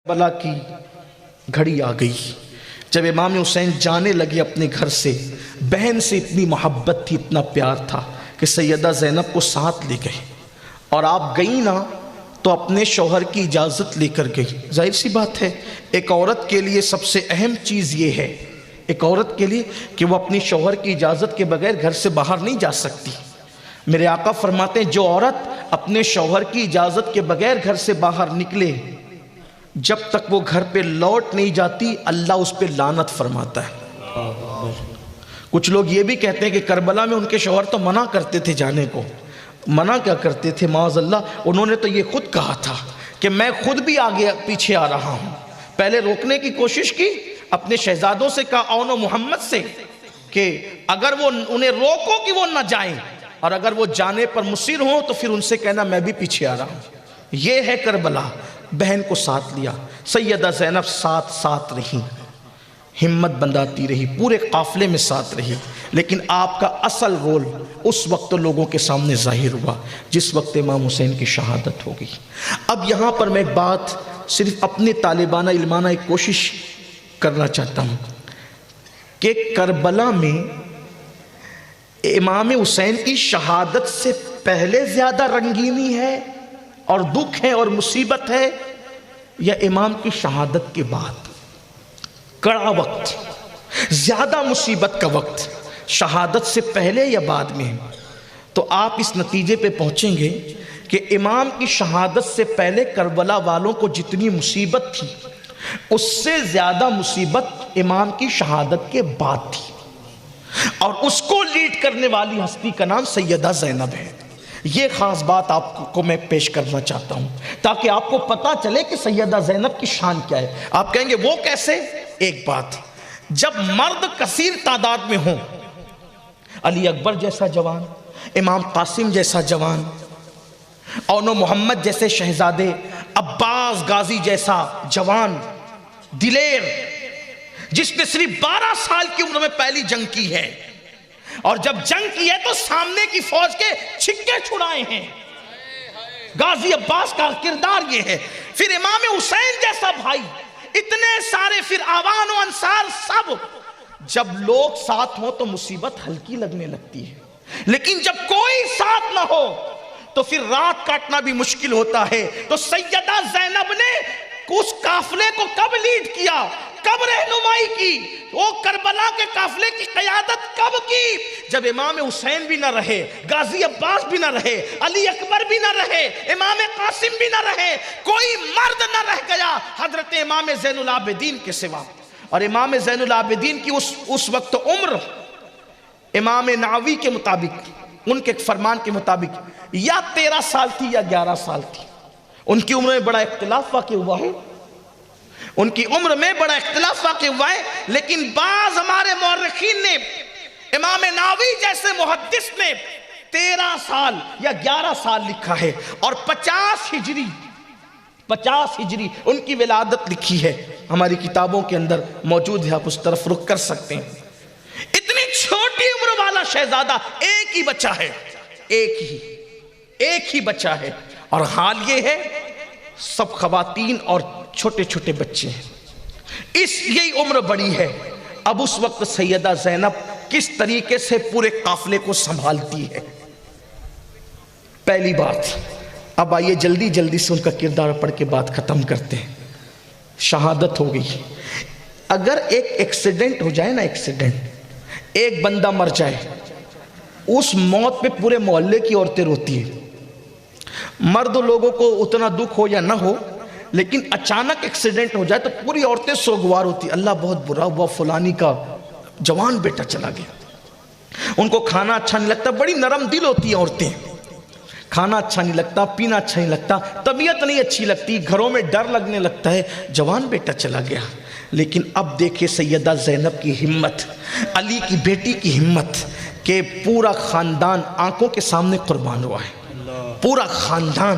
بلا کی گھڑی آ گئی جب امام حسین جانے لگے اپنے گھر سے، بہن سے اتنی محبت تھی، اتنا پیار تھا کہ سیدہ زینب کو ساتھ لے گئے، اور آپ گئی نا تو اپنے شوہر کی اجازت لے کر گئی۔ ظاہر سی بات ہے، ایک عورت کے لیے سب سے اہم چیز یہ ہے، ایک عورت کے لیے کہ وہ اپنی شوہر کی اجازت کے بغیر گھر سے باہر نہیں جا سکتی۔ میرے آقا فرماتے ہیں جو عورت اپنے شوہر کی اجازت کے بغیر گھر سے باہر نکلے، جب تک وہ گھر پہ لوٹ نہیں جاتی اللہ اس پہ لعنت فرماتا ہے۔ کچھ لوگ یہ بھی کہتے ہیں کہ کربلا میں ان کے شوہر تو منع کرتے تھے جانے کو۔ منع کیا کرتے تھے؟ معاذ اللہ، انہوں نے تو یہ خود کہا تھا کہ میں خود بھی آگے پیچھے آ رہا ہوں۔ پہلے روکنے کی کوشش کی، اپنے شہزادوں سے کہا اونو محمد سے کہ اگر وہ انہیں روکو کہ وہ نہ جائیں، اور اگر وہ جانے پر مصر ہوں تو پھر ان سے کہنا میں بھی پیچھے آ رہا ہوں۔ یہ ہے کربلا۔ بہن کو ساتھ لیا، سیدہ زینب ساتھ رہی، ہمت بندھاتی رہی، پورے قافلے میں ساتھ رہی، لیکن آپ کا اصل رول اس وقت لوگوں کے سامنے ظاہر ہوا جس وقت امام حسین کی شہادت ہو گئی۔ اب یہاں پر میں ایک بات صرف اپنے طالبانہ علمانہ ایک کوشش کرنا چاہتا ہوں کہ کربلا میں امام حسین کی شہادت سے پہلے زیادہ رنگینی ہے اور دکھ ہے اور مصیبت ہے، یا امام کی شہادت کے بعد؟ کڑا وقت، زیادہ مصیبت کا وقت شہادت سے پہلے یا بعد میں؟ تو آپ اس نتیجے پہ پہنچیں گے کہ امام کی شہادت سے پہلے کربلا والوں کو جتنی مصیبت تھی اس سے زیادہ مصیبت امام کی شہادت کے بعد تھی، اور اس کو لیڈ کرنے والی ہستی کا نام سیدہ زینب ہے۔ یہ خاص بات آپ کو میں پیش کرنا چاہتا ہوں تاکہ آپ کو پتا چلے کہ سیدہ زینب کی شان کیا ہے۔ آپ کہیں گے وہ کیسے؟ ایک بات، جب مرد کثیر تعداد میں ہوں، علی اکبر جیسا جوان، امام قاسم جیسا جوان، اونو محمد جیسے شہزادے، عباس غازی جیسا جوان دلیر، جس نے صرف 12 سال کی عمر میں پہلی جنگ کی ہے، اور جب جنگ کی ہے تو سامنے کی فوج کے چھکے چھڑائے ہیں، غازی عباس کا کردار یہ ہے۔ پھر امام حسین جیسا بھائی، اتنے سارے، پھر آوان و انصار، سب جب لوگ ساتھ ہوں تو مصیبت ہلکی لگنے لگتی ہے، لیکن جب کوئی ساتھ نہ ہو تو پھر رات کاٹنا بھی مشکل ہوتا ہے۔ تو سیدہ زینب نے اس قافلے کو کب لیڈ کیا، کب رہنمائی کی، وہ کربلا کے قافلے کی قیادت کب کی؟ جب امام حسین بھی نہ رہے، غازی عباس بھی نہ رہے، علی اکبر بھی نہ رہے، امام قاسم بھی نہ رہے، کوئی مرد نہ رہ گیا حضرت امام زین العابدین کے سوا۔ اور امام زین العابدین کی اس وقت عمر امام نووی کے مطابق، ان کے فرمان کے مطابق، یا 13 سال تھی یا 11 سال تھی۔ ان کی عمر میں بڑا اختلاف واقع ہوا ہے، ان کی عمر میں بڑا اختلاف واقع ہوا ہے، لیکن بعض ہمارے مورخین نے، امام نووی جیسے محدث نے 13 سال یا 11 سال لکھا ہے، اور 50 ہجری ان کی ولادت لکھی ہے، ہماری کتابوں کے اندر موجود ہے، آپ اس طرف رخ کر سکتے ہیں۔ اتنی چھوٹی عمر والا شہزادہ، ایک ہی بچہ ہے، ایک ہی بچہ ہے، اور حال یہ ہے سب خواتین اور چھوٹے چھوٹے بچے ہیں، یہی عمر بڑی ہے۔ اب اس وقت سیدہ زینب کس طریقے سے پورے قافلے کو سنبھالتی ہے؟ پہلی بات، اب آئیے جلدی سے ان کا کردار پڑھ کے بات ختم کرتے ہیں۔ شہادت ہو گئی، اگر ایک ایکسیڈنٹ ہو جائے نا، ایک بندہ مر جائے، اس موت پہ پورے محلے کی عورتیں روتی ہیں۔ مرد لوگوں کو اتنا دکھ ہو یا نہ ہو، لیکن اچانک ایکسیڈنٹ ہو جائے تو پوری عورتیں سوگوار ہوتی، اللہ بہت برا ہوا، فلانی کا جوان بیٹا چلا گیا۔ ان کو کھانا اچھا نہیں لگتا، بڑی نرم دل ہوتی ہیں عورتیں، کھانا اچھا نہیں لگتا، پینا اچھا نہیں لگتا، طبیعت نہیں اچھی لگتی، گھروں میں ڈر لگنے لگتا ہے، جوان بیٹا چلا گیا۔ لیکن اب دیکھیں سیدہ زینب کی ہمت، علی کی بیٹی کی ہمت، کہ پورا خاندان آنکھوں کے سامنے قربان ہوا ہے، پورا خاندان،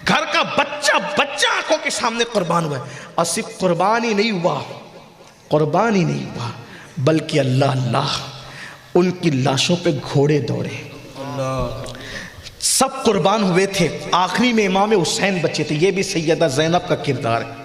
گھر کا بچہ آنکھوں کے سامنے قربان ہوا ہے، اور صرف قربانی نہیں ہوا بلکہ اللہ ان کی لاشوں پہ گھوڑے دوڑے، سب قربان ہوئے تھے، آخری میں امام حسین بچے تھے۔ یہ بھی سیدہ زینب کا کردار ہے۔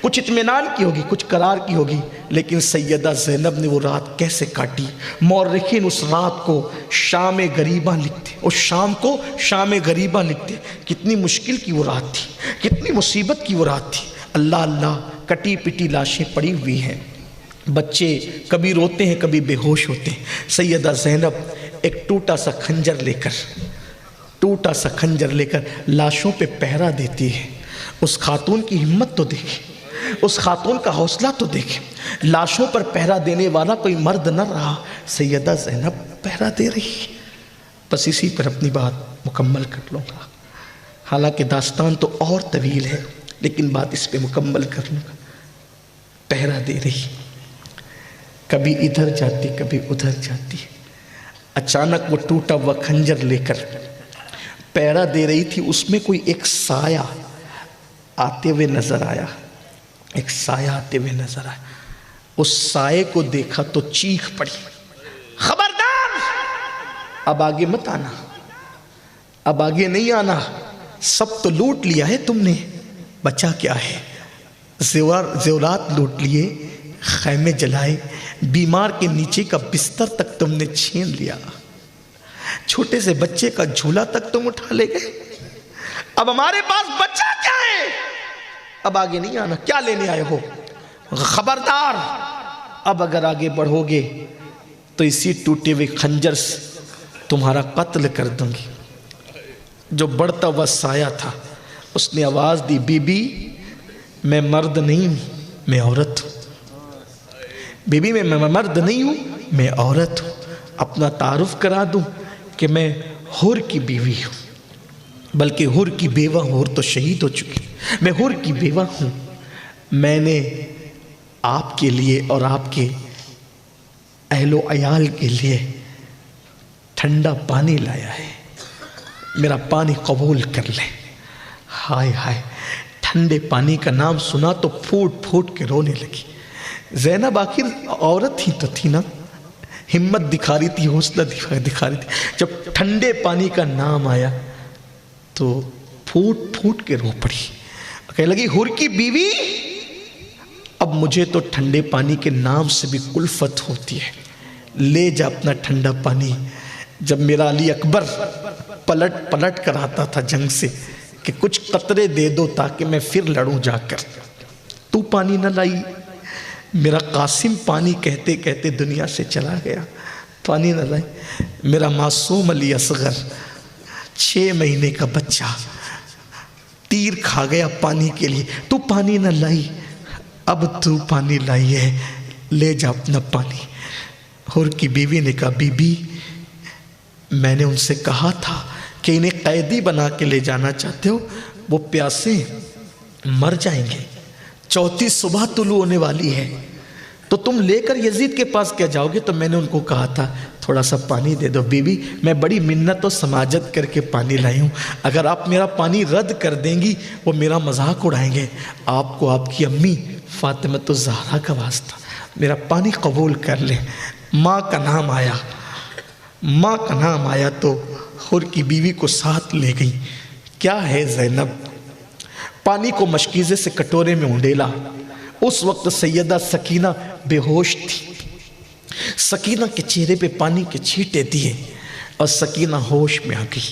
کچھ اطمینان کی ہوگی، کچھ قرار کی ہوگی، لیکن سیدہ زینب نے وہ رات کیسے کاٹی؟ مورخین اس رات کو شام غریبہ لکھتے، اس شام کو شام غریبہ لکھتے۔ کتنی مشکل کی وہ رات تھی، کتنی مصیبت کی وہ رات تھی۔ اللہ اللہ، کٹی پٹی لاشیں پڑی ہوئی ہیں، بچے کبھی روتے ہیں کبھی بے ہوش ہوتے ہیں۔ سیدہ زینب ایک ٹوٹا سا خنجر لے کر لاشوں پہ پہرا دیتی ہے۔ اس خاتون کی ہمت تو دیکھیں، اس خاتون کا حوصلہ تو دیکھیں۔ لاشوں پر پہرا دینے والا کوئی مرد نہ رہا، سیدہ زینب پہرا دے رہی۔ بس اسی پر اپنی بات مکمل کر لوں گا، حالانکہ داستان تو اور طویل ہے، لیکن بات اس پہ مکمل کر لوں گا۔ پہرا دے رہی، کبھی ادھر جاتی کبھی ادھر جاتی۔ اچانک وہ ٹوٹا ہوا خنجر لے کر پہرا دے رہی تھی، اس میں کوئی ایک سایہ آتے ہوئے نظر آیا، ایک سایہ آتے ہوئے نظر آیا۔ اس سائے کو دیکھا تو چیخ پڑی، خبردار، اب آگے مت آنا، اب آگے نہیں آنا، سب تو لوٹ لیا ہے تم نے، بچا کیا ہے؟ زیورات لوٹ لیے، خیمے جلائے، بیمار کے نیچے کا بستر تک تم نے چھین لیا، چھوٹے سے بچے کا جھولا تک تم اٹھا لے گئے، اب ہمارے پاس بچہ کیا ہے؟ اب آگے نہیں آنا، کیا لینے آئے ہو؟ خبردار، اب اگر آگے بڑھو گے تو اسی ٹوٹے ہوئے خنجر سے تمہارا قتل کر دوں گی۔ جو بڑھتا ہوا سایہ تھا اس نے آواز دی، بی بی میں مرد نہیں ہوں، میں عورت ہوں، بی بی میں مرد نہیں ہوں، میں عورت ہوں۔ اپنا تعارف کرا دوں کہ میں حور کی بیوی ہوں، بلکہ حور کی بیوہ ہوں، حور تو شہید ہو چکی، میں حور کی بیوہ ہوں۔ میں نے آپ کے لیے اور آپ کے اہل و عیال کے لیے ٹھنڈا پانی لایا ہے، میرا پانی قبول کر لیں۔ ہائے ہائے، ٹھنڈے پانی کا نام سنا تو پھوٹ پھوٹ کے رونے لگی۔ زینب آخر عورت ہی تو تھی نا، ہمت دکھا رہی تھی، حوصلہ دکھا رہی تھی۔ جب ٹھنڈے پانی کا نام آیا تو پھوٹ پھوٹ کے رو پڑی، کہنے لگی حور کی بیوی، اب مجھے تو ٹھنڈے پانی کے نام سے بھی کلفت ہوتی ہے، لے جا اپنا ٹھنڈا پانی۔ جب میرا علی اکبر پلٹ کر آتا تھا جنگ سے کہ کچھ قطرے دے دو تاکہ میں پھر لڑوں جا کر، تو پانی نہ لائی، میرا قاسم پانی کہتے کہتے دنیا سے چلا گیا، پانی نہ لائی، میرا معصوم علی اصغر 6 مہینے کا بچہ تیر کھا گیا پانی کے لیے، تو پانی نہ لائی، اب تو پانی لائی ہے، لے جا اپنا پانی۔ حور کی بیوی نے کہا بی بی میں نے ان سے کہا تھا کہ انہیں قیدی بنا کے لے جانا چاہتے ہو، وہ پیاسے مر جائیں گے، چوتھی صبح طلوع ہونے والی ہے، تو تم لے کر یزید کے پاس کیا جاؤ گے؟ تو میں نے ان کو کہا تھا تھوڑا سا پانی دے دو بی بی، میں بڑی منت و سماجت کر کے پانی لائی ہوں، اگر آپ میرا پانی رد کر دیں گی وہ میرا مذاق اڑائیں گے، آپ کو آپ کی امی فاطمۃ الزہرا کا واسطہ، میرا پانی قبول کر لیں۔ ماں کا نام آیا تو حور کی بیوی کو ساتھ لے گئی۔ کیا ہے زینب؟ پانی کو مشکیزے سے کٹورے میں انڈیلا۔ اس وقت سیدہ سکینہ بے ہوش تھی، سکینہ کے چہرے پہ پانی کے چھینٹے دیے اور سکینہ ہوش میں آ گئی،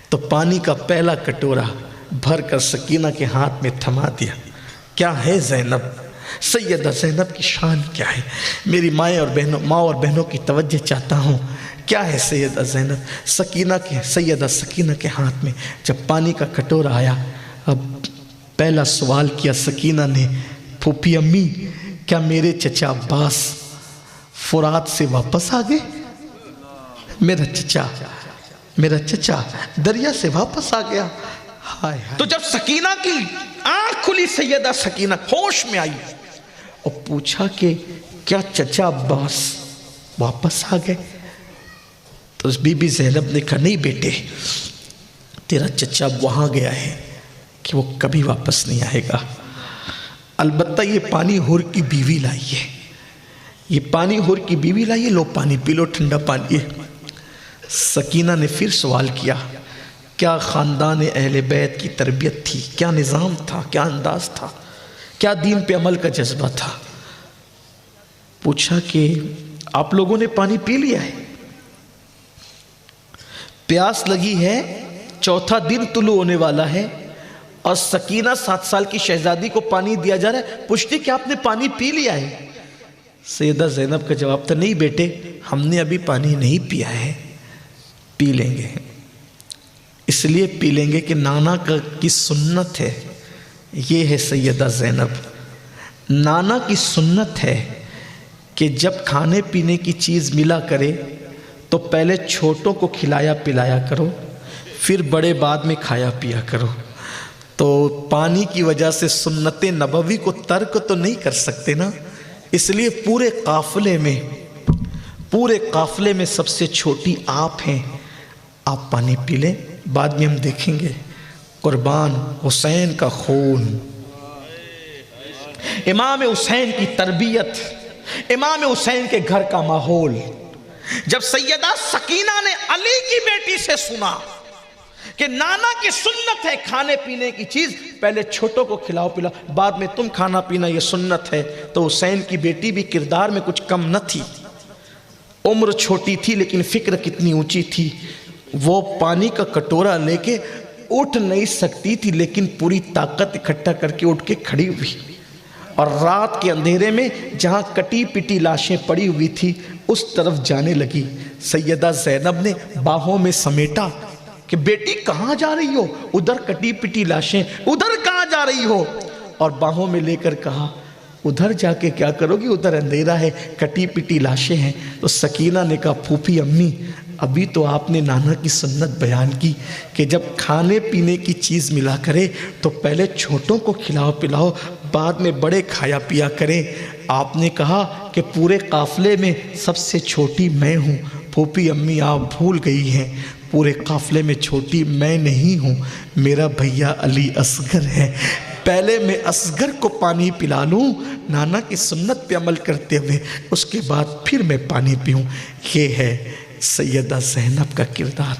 تو پانی کا پہلا کٹورا بھر کر سکینہ کے ہاتھ میں تھما دیا۔ کیا ہے زینب؟ سیدہ زینب کی شان کیا ہے؟ میری ماں اور بہنوں کی توجہ چاہتا ہوں، کیا ہے سیدہ زینب؟ سیدہ سکینہ کے ہاتھ میں جب پانی کا کٹورا آیا، اب پہلا سوال کیا سکینہ نے، پھوپھی امی کیا میرے چچا عباس فرات سے واپس آ گئے؟ میرا چچا دریا سے واپس آ گیا۔ ہائے ہائے۔ تو جب سکینہ کی آنکھ کھلی، سیدہ سکینہ ہوش میں آئی اور پوچھا کہ کیا چچا عباس واپس آ گئے؟ تو اس بی بی زینب نے کہا نہیں بیٹے، تیرا چچا وہاں گیا ہے کہ وہ کبھی واپس نہیں آئے گا، البتہ یہ پانی حور کی بیوی لائی ہے، یہ پانی حور کی بیوی لائی ہے، لو پانی پی لو، ٹھنڈا پانی ہے۔ سکینہ نے پھر سوال کیا، کیا خاندان اہل بیت کی تربیت تھی، کیا نظام تھا، کیا انداز تھا کیا دین پہ عمل کا جذبہ تھا. پوچھا کہ آپ لوگوں نے پانی پی لیا ہے؟ پیاس لگی ہے، چوتھا دن طلوع ہونے والا ہے، اور سکینہ 7 سال کی شہزادی کو پانی دیا جا رہا ہے. پوچھتی کہ آپ نے پانی پی لیا ہے؟ سیدہ زینب کا جواب تھا، نہیں بیٹے، ہم نے ابھی پانی نہیں پیا ہے، پی لیں گے. اس لیے پی لیں گے کہ نانا کی سنت ہے. یہ ہے سیدہ زینب. نانا کی سنت ہے کہ جب کھانے پینے کی چیز ملا کرے تو پہلے چھوٹوں کو کھلایا پلایا کرو، پھر بڑے بعد میں کھایا پیا کرو. تو پانی کی وجہ سے سنت نبوی کو ترک تو نہیں کر سکتے نا. اس لیے پورے قافلے میں سب سے چھوٹی آپ ہیں، آپ پانی پی لیں، بعد میں ہم دیکھیں گے. قربان حسین کا خون، امام حسین کی تربیت، امام حسین کے گھر کا ماحول. جب سیدہ سکینہ نے علی کی بیٹی سے سنا کہ نانا کی سنت ہے کھانے پینے کی چیز پہلے چھوٹوں کو کھلاؤ پلاؤ، بعد میں تم کھانا پینا، یہ سنت ہے، تو حسین کی بیٹی بھی کردار میں کچھ کم نہ تھی. عمر چھوٹی تھی لیکن فکر کتنی اونچی تھی. وہ پانی کا کٹورا لے کے اٹھ نہیں سکتی تھی، لیکن پوری طاقت اکٹھا کر کے اٹھ کے کھڑی ہوئی، اور رات کے اندھیرے میں جہاں کٹی پٹی لاشیں پڑی ہوئی تھی اس طرف جانے لگی. سیدہ زینب نے باہوں میں سمیٹا کہ بیٹی کہاں جا رہی ہو؟ ادھر کٹی پٹی لاشیں، ادھر کہاں جا رہی ہو؟ اور باہوں میں لے کر کہا ادھر جا کے کیا کرو گی؟ ادھر اندھیرا ہے، کٹی پٹی لاشیں ہیں. تو سکینہ نے کہا پھوپھی امی، ابھی تو آپ نے نانا کی سنت بیان کی کہ جب کھانے پینے کی چیز ملا کرے تو پہلے چھوٹوں کو کھلاؤ پلاؤ، بعد میں بڑے کھایا پیا کریں. آپ نے کہا کہ پورے قافلے میں سب سے چھوٹی میں ہوں. پھوپھی امی آپ بھول گئی ہیں، پورے قافلے میں چھوٹی میں نہیں ہوں، میرا بھیا علی اصغر ہے. پہلے میں اصغر کو پانی پلا لوں نانا کی سنت پہ عمل کرتے ہوئے، اس کے بعد پھر میں پانی پیوں. یہ ہے سیدہ زینب کا کردار،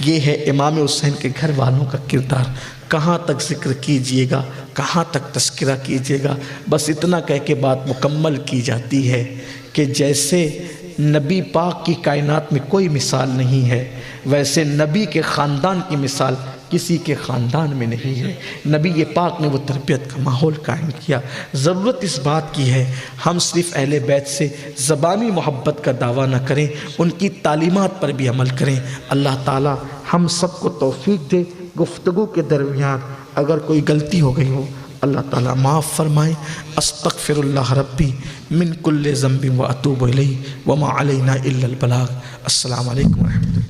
یہ ہے امام حسین کے گھر والوں کا کردار. کہاں تک ذکر کیجئے گا، کہاں تک تذکرہ کیجئے گا. بس اتنا کہہ کے بات مکمل کی جاتی ہے کہ جیسے نبی پاک کی کائنات میں کوئی مثال نہیں ہے، ویسے نبی کے خاندان کی مثال کسی کے خاندان میں نہیں ہے. نبی پاک نے وہ تربیت کا ماحول قائم کیا. ضرورت اس بات کی ہے ہم صرف اہل بیت سے زبانی محبت کا دعویٰ نہ کریں، ان کی تعلیمات پر بھی عمل کریں. اللہ تعالی ہم سب کو توفیق دے. گفتگو کے درمیان اگر کوئی غلطی ہو گئی ہو اللہ تعالیٰ معاف فرمائے. استغفر اللہ ربی من کل ذنب و اتوب الیہ وما علینا الا البلاغ. السلام علیکم ورحمۃ اللہ.